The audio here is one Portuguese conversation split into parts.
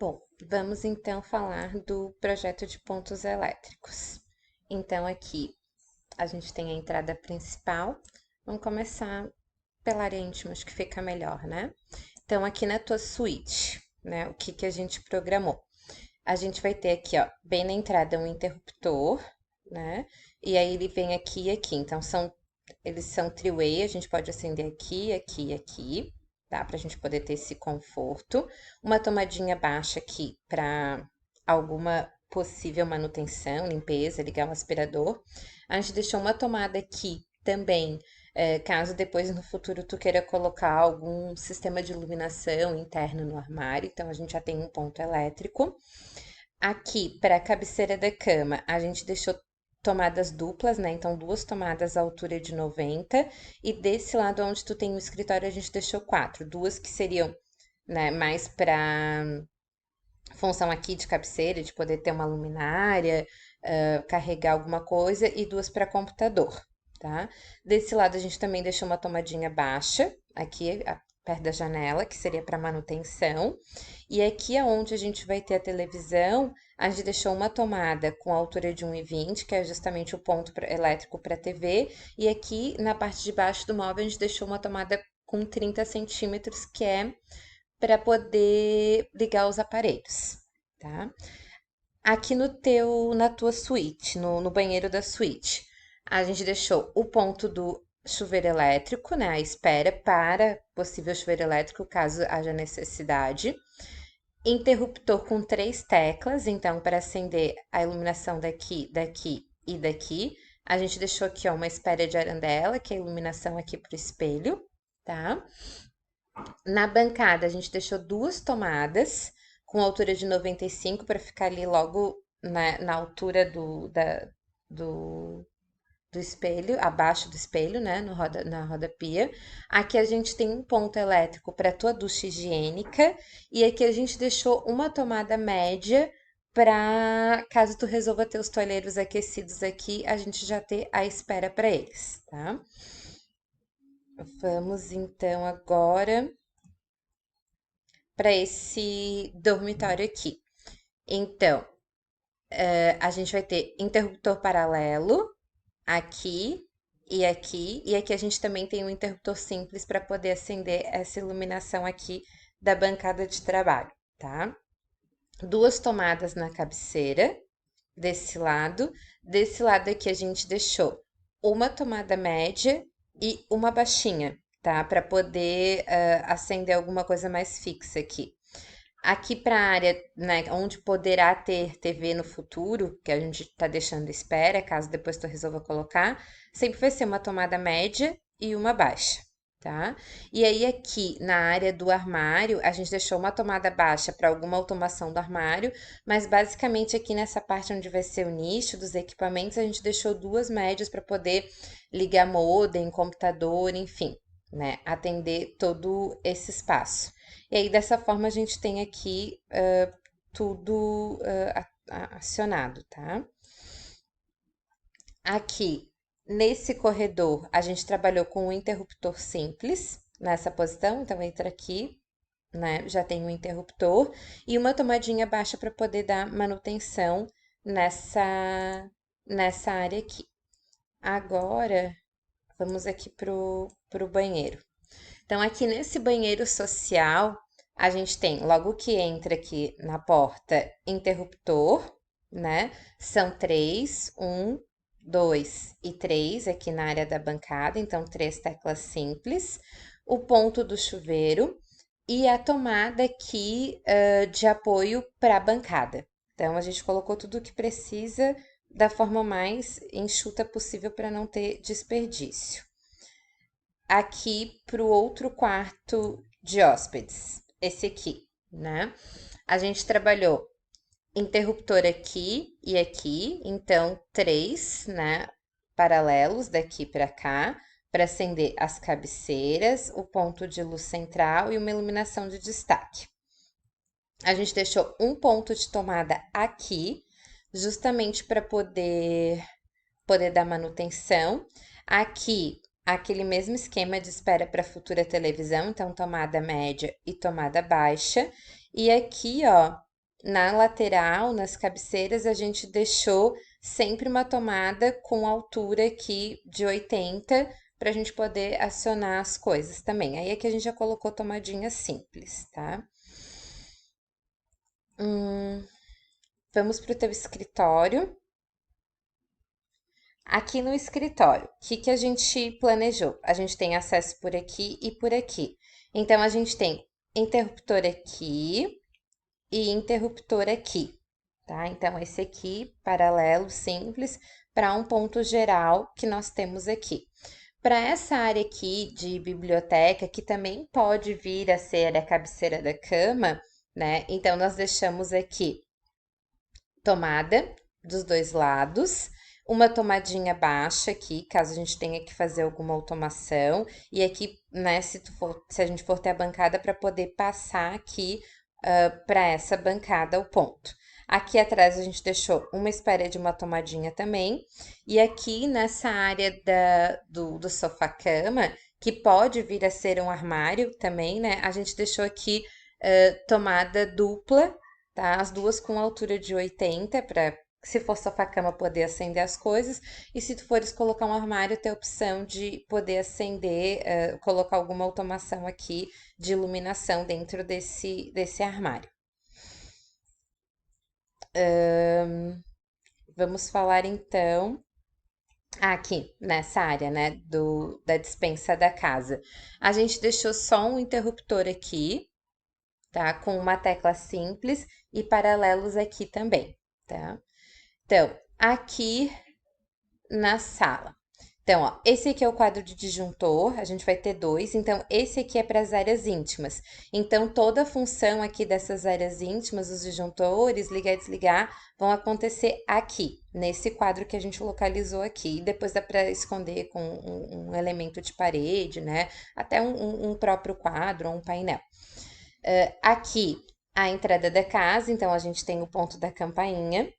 Bom, vamos então falar do projeto de pontos elétricos. Então, aqui a gente tem a entrada principal. Vamos começar pela área íntima, acho que fica melhor, né? Então, aqui na tua suíte, né? O que que a gente programou? A gente vai ter aqui, ó, bem na entrada um interruptor, né? E aí ele vem aqui e aqui. Então, eles são three-way, a gente pode acender aqui, aqui e aqui, tá? Pra gente poder ter esse conforto. Uma tomadinha baixa aqui para alguma possível manutenção, limpeza, ligar um aspirador. A gente deixou uma tomada aqui também, caso depois no futuro tu queira colocar algum sistema de iluminação interno no armário, então a gente já tem um ponto elétrico. Aqui, para a cabeceira da cama, a gente deixou tomadas duplas, né? Então, duas tomadas à altura de 90. E desse lado onde tu tem o escritório, a gente deixou quatro. Duas que seriam, né, mais para função aqui de cabeceira, de poder ter uma luminária, carregar alguma coisa, e duas para computador, tá? Desse lado, a gente também deixou uma tomadinha baixa, aqui perto da janela, que seria para manutenção. E aqui aonde a gente vai ter a televisão, a gente deixou uma tomada com altura de 1,20, que é justamente o ponto elétrico para TV. E aqui na parte de baixo do móvel, a gente deixou uma tomada com 30 centímetros, que é para poder ligar os aparelhos, tá? Aqui na tua suíte, no banheiro da suíte, a gente deixou o ponto do chuveiro elétrico, né? A espera para possível chuveiro elétrico, caso haja necessidade. Interruptor com três teclas, então, para acender a iluminação daqui, daqui e daqui. A gente deixou aqui, ó, uma espera de arandela, que é a iluminação aqui pro espelho, tá? Na bancada, a gente deixou duas tomadas com altura de 95 para ficar ali logo na altura do, do espelho, abaixo do espelho, né, no na roda-pia. Aqui a gente tem um ponto elétrico para tua ducha higiênica e aqui a gente deixou uma tomada média para caso tu resolva ter os toalheiros aquecidos aqui, a gente já ter a espera para eles, tá? Vamos então agora para esse dormitório aqui. Então, a gente vai ter interruptor paralelo aqui e aqui a gente também tem um interruptor simples para poder acender essa iluminação aqui da bancada de trabalho, tá? Duas tomadas na cabeceira desse lado. Desse lado aqui a gente deixou uma tomada média e uma baixinha, tá? Para poder acender alguma coisa mais fixa aqui. Aqui para a área, né, onde poderá ter TV no futuro, que a gente está deixando espera, caso depois tu resolva colocar, sempre vai ser uma tomada média e uma baixa, tá? E aí aqui na área do armário, a gente deixou uma tomada baixa para alguma automação do armário, mas basicamente aqui nessa parte onde vai ser o nicho dos equipamentos, a gente deixou duas médias para poder ligar modem, computador, enfim, né, atender todo esse espaço. E aí, dessa forma, a gente tem aqui tudo acionado, tá? Aqui, nesse corredor, a gente trabalhou com um interruptor simples nessa posição, então entra aqui, né? Já tem um interruptor e uma tomadinha baixa para poder dar manutenção nessa área aqui. Agora, vamos aqui pro banheiro. Então, aqui nesse banheiro social, a gente tem, logo que entra aqui na porta, interruptor, né? São três, um, dois e três aqui na área da bancada, então três teclas simples. O ponto do chuveiro e a tomada aqui de apoio para a bancada. Então, a gente colocou tudo o que precisa da forma mais enxuta possível para não ter desperdício. Aqui para o outro quarto de hóspedes, esse aqui, né? A gente trabalhou interruptor aqui, então três, né? Paralelos daqui para cá, para acender as cabeceiras, o ponto de luz central e uma iluminação de destaque. A gente deixou um ponto de tomada aqui, justamente para poder dar manutenção. Aqui, aquele mesmo esquema de espera para futura televisão, então tomada média e tomada baixa. E aqui, ó, na lateral, nas cabeceiras, a gente deixou sempre uma tomada com altura aqui de 80 para a gente poder acionar as coisas também. Aí aqui a gente já colocou tomadinha simples, tá? Vamos para o teu escritório. Aqui no escritório, o que a gente planejou? A gente tem acesso por aqui e por aqui. Então, a gente tem interruptor aqui e interruptor aqui, tá? Então, esse aqui, paralelo, simples, para um ponto geral que nós temos aqui. Para essa área aqui de biblioteca, que também pode vir a ser a cabeceira da cama, né? Então, nós deixamos aqui tomada dos dois lados, uma tomadinha baixa aqui, caso a gente tenha que fazer alguma automação, e aqui, né, se a gente for ter a bancada para poder passar aqui para essa bancada o ponto. Aqui atrás a gente deixou uma espera de uma tomadinha também, e aqui nessa área do sofá-cama, que pode vir a ser um armário também, né, a gente deixou aqui tomada dupla, tá? As duas com altura de 80 para se for sofá-cama poder acender as coisas, e se tu fores colocar um armário, ter a opção de poder acender, colocar alguma automação aqui de iluminação dentro desse armário. Vamos falar então aqui nessa área, né, da despensa da casa. A gente deixou só um interruptor aqui, tá? Com uma tecla simples e paralelos aqui também, tá? Então, aqui na sala. Então, ó, esse aqui é o quadro de disjuntor, a gente vai ter dois, então esse aqui é para as áreas íntimas. Então, toda a função aqui dessas áreas íntimas, os disjuntores, ligar e desligar, vão acontecer aqui, nesse quadro que a gente localizou aqui. E depois dá para esconder com um elemento de parede, né? Até um próprio quadro ou um painel. Aqui, a entrada da casa, então a gente tem o ponto da campainha.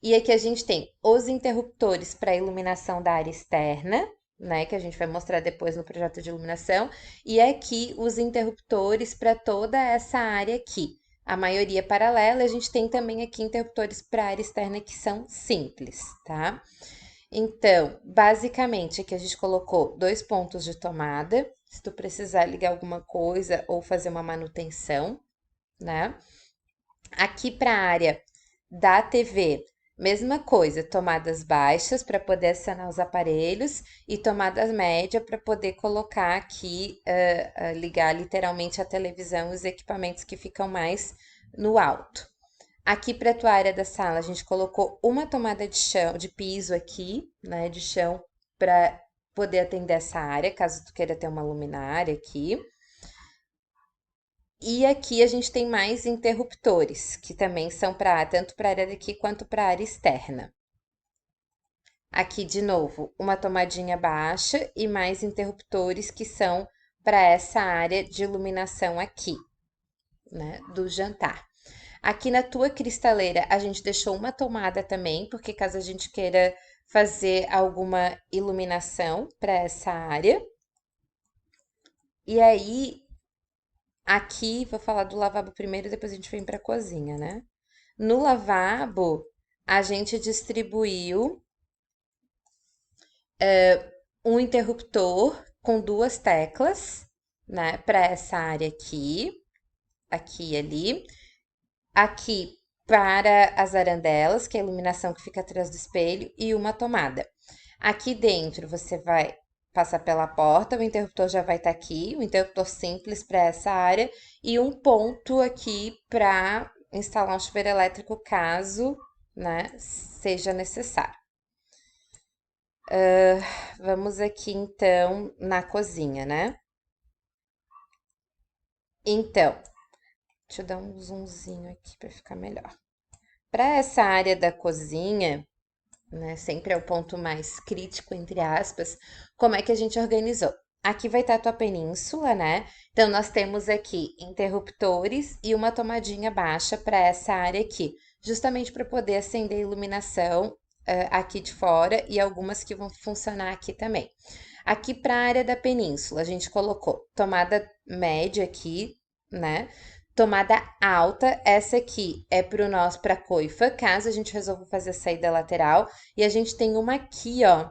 E aqui a gente tem os interruptores para iluminação da área externa, né? Que a gente vai mostrar depois no projeto de iluminação. E aqui os interruptores para toda essa área aqui. A maioria paralela, a gente tem também aqui interruptores para área externa que são simples, tá? Então, basicamente, aqui a gente colocou dois pontos de tomada, se tu precisar ligar alguma coisa ou fazer uma manutenção, né? Aqui para a área da TV, mesma coisa, tomadas baixas para poder acionar os aparelhos e tomadas médias para poder colocar aqui, ligar literalmente a televisão e os equipamentos que ficam mais no alto. Aqui para a tua área da sala, a gente colocou uma tomada de chão, de piso aqui, né, de chão, para poder atender essa área, caso tu queira ter uma luminária aqui. E aqui a gente tem mais interruptores, que também são para tanto para a área daqui quanto para a área externa. Aqui, de novo, uma tomadinha baixa e mais interruptores que são para essa área de iluminação aqui, né, do jantar. Aqui na tua cristaleira, a gente deixou uma tomada também, porque caso a gente queira fazer alguma iluminação para essa área. E aí, aqui, vou falar do lavabo primeiro, depois a gente vem para a cozinha, né? No lavabo, a gente distribuiu um interruptor com duas teclas, né, para essa área aqui e ali. Aqui para as arandelas, que é a iluminação que fica atrás do espelho, e uma tomada. Aqui dentro você vai passar pela porta, o interruptor já vai estar aqui, o interruptor simples para essa área, e um ponto aqui para instalar um chuveiro elétrico caso, né, seja necessário. Vamos aqui então na cozinha, né? Então, deixa eu dar um zoomzinho aqui para ficar melhor. Para essa área da cozinha, né, sempre é o ponto mais crítico, entre aspas, como é que a gente organizou? Aqui vai estar a tua península, né? Então, nós temos aqui interruptores e uma tomadinha baixa para essa área aqui, justamente para poder acender a iluminação aqui de fora e algumas que vão funcionar aqui também. Aqui para a área da península, a gente colocou tomada média aqui, né? Tomada alta, essa aqui é para coifa, caso a gente resolva fazer a saída lateral. E a gente tem uma aqui, ó,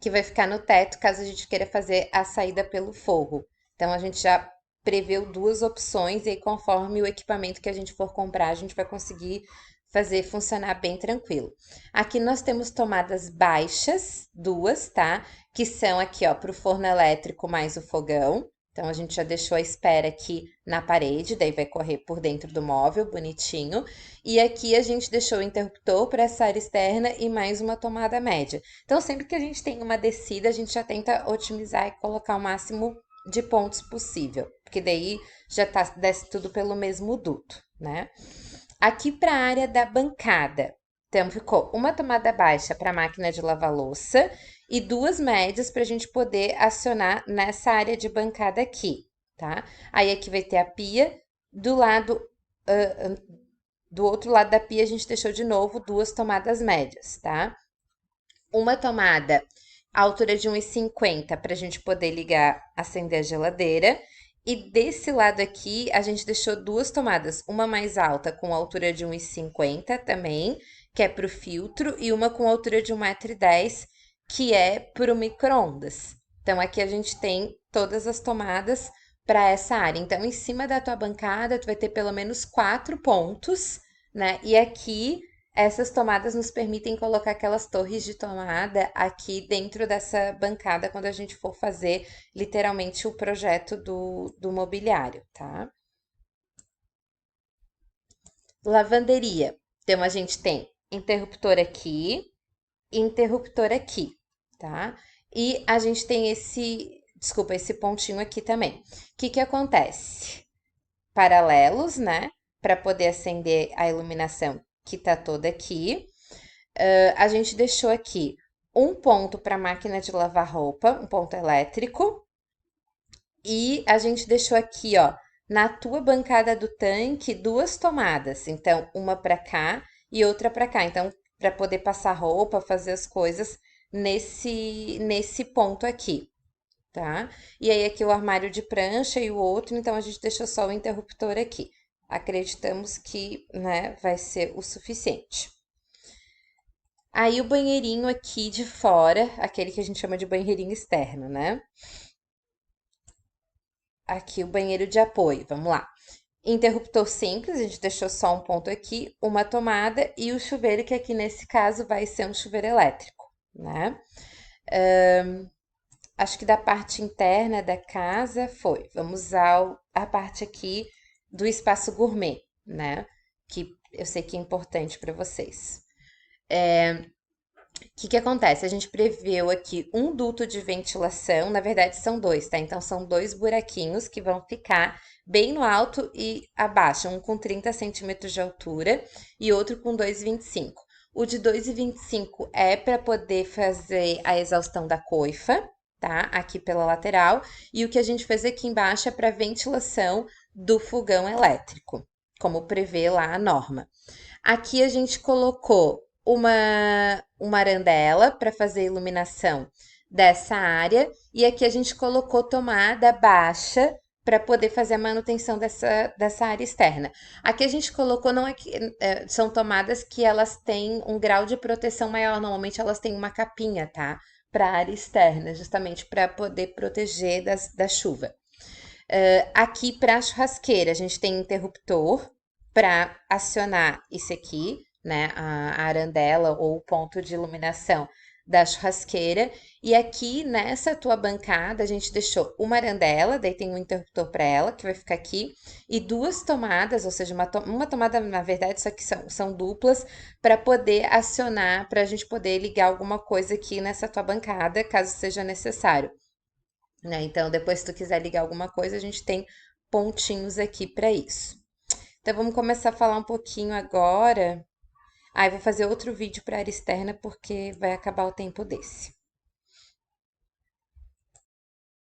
que vai ficar no teto, caso a gente queira fazer a saída pelo forro. Então, a gente já preveu duas opções e aí, conforme o equipamento que a gente for comprar, a gente vai conseguir fazer funcionar bem tranquilo. Aqui nós temos tomadas baixas, duas, tá? Que são aqui, ó, para o forno elétrico mais o fogão. Então, a gente já deixou a espera aqui na parede, daí vai correr por dentro do móvel, bonitinho. E aqui a gente deixou o interruptor para essa área externa e mais uma tomada média. Então, sempre que a gente tem uma descida, a gente já tenta otimizar e colocar o máximo de pontos possível, porque daí já desce tudo pelo mesmo duto, né? Aqui para a área da bancada, então ficou uma tomada baixa para a máquina de lavar louça e duas médias para a gente poder acionar nessa área de bancada aqui, tá? Aí aqui vai ter a pia, do outro lado da pia a gente deixou de novo duas tomadas médias, tá? Uma tomada à altura de 1,50 para a gente poder ligar, acender a geladeira. E desse lado aqui, a gente deixou duas tomadas, uma mais alta com altura de 1,50 também, que é para o filtro, e uma com altura de 1,10 m, que é para o micro-ondas. Então, aqui a gente tem todas as tomadas para essa área. Então, em cima da tua bancada, tu vai ter pelo menos 4 pontos, né? E aqui essas tomadas nos permitem colocar aquelas torres de tomada aqui dentro dessa bancada quando a gente for fazer literalmente o projeto do mobiliário, tá? Lavanderia. Então, a gente tem interruptor aqui e interruptor aqui, tá? E a gente tem esse pontinho aqui também. O que que acontece? Paralelos, né? Para poder acender a iluminação que tá toda aqui. A gente deixou aqui um ponto para máquina de lavar roupa, um ponto elétrico. E a gente deixou aqui, ó, na tua bancada do tanque, duas tomadas. Então, uma para cá e outra para cá. Então, para poder passar roupa, fazer as coisas nesse ponto aqui, tá? E aí, aqui o armário de prancha e o outro, então a gente deixou só o interruptor aqui. Acreditamos que, né, vai ser o suficiente. Aí o banheirinho aqui de fora, aquele que a gente chama de banheirinho externo, né? Aqui o banheiro de apoio, vamos lá. Interruptor simples, a gente deixou só um ponto aqui, uma tomada e o chuveiro, que aqui nesse caso vai ser um chuveiro elétrico, né? Acho que da parte interna da casa foi. Vamos usar a parte aqui do espaço gourmet, né? Que eu sei que é importante para vocês. O que que acontece? A gente preveu aqui um duto de ventilação, na verdade são dois, tá? Então são dois buraquinhos que vão ficar bem no alto e abaixo, um com 30 centímetros de altura e outro com 2,25. O de 2,25 é para poder fazer a exaustão da coifa, tá? Aqui pela lateral, e o que a gente fez aqui embaixo é para ventilação do fogão elétrico, como prevê lá a norma. Aqui a gente colocou uma arandela para fazer a iluminação dessa área, e aqui a gente colocou tomada baixa para poder fazer a manutenção dessa área externa. Aqui a gente colocou, não é que, são tomadas que elas têm um grau de proteção maior, normalmente elas têm uma capinha, tá? Para a área externa, justamente para poder proteger da chuva. Aqui para a churrasqueira, a gente tem interruptor para acionar isso aqui, né? A arandela ou o ponto de iluminação da churrasqueira. E aqui nessa tua bancada, a gente deixou uma arandela, daí tem um interruptor para ela, que vai ficar aqui, e duas tomadas, ou seja, uma tomada, na verdade, só que são duplas, para poder acionar, para a gente poder ligar alguma coisa aqui nessa tua bancada, caso seja necessário, né? Então, depois, se tu quiser ligar alguma coisa, a gente tem pontinhos aqui para isso. Então, vamos começar a falar um pouquinho agora. Eu vou fazer outro vídeo para área externa porque vai acabar o tempo desse.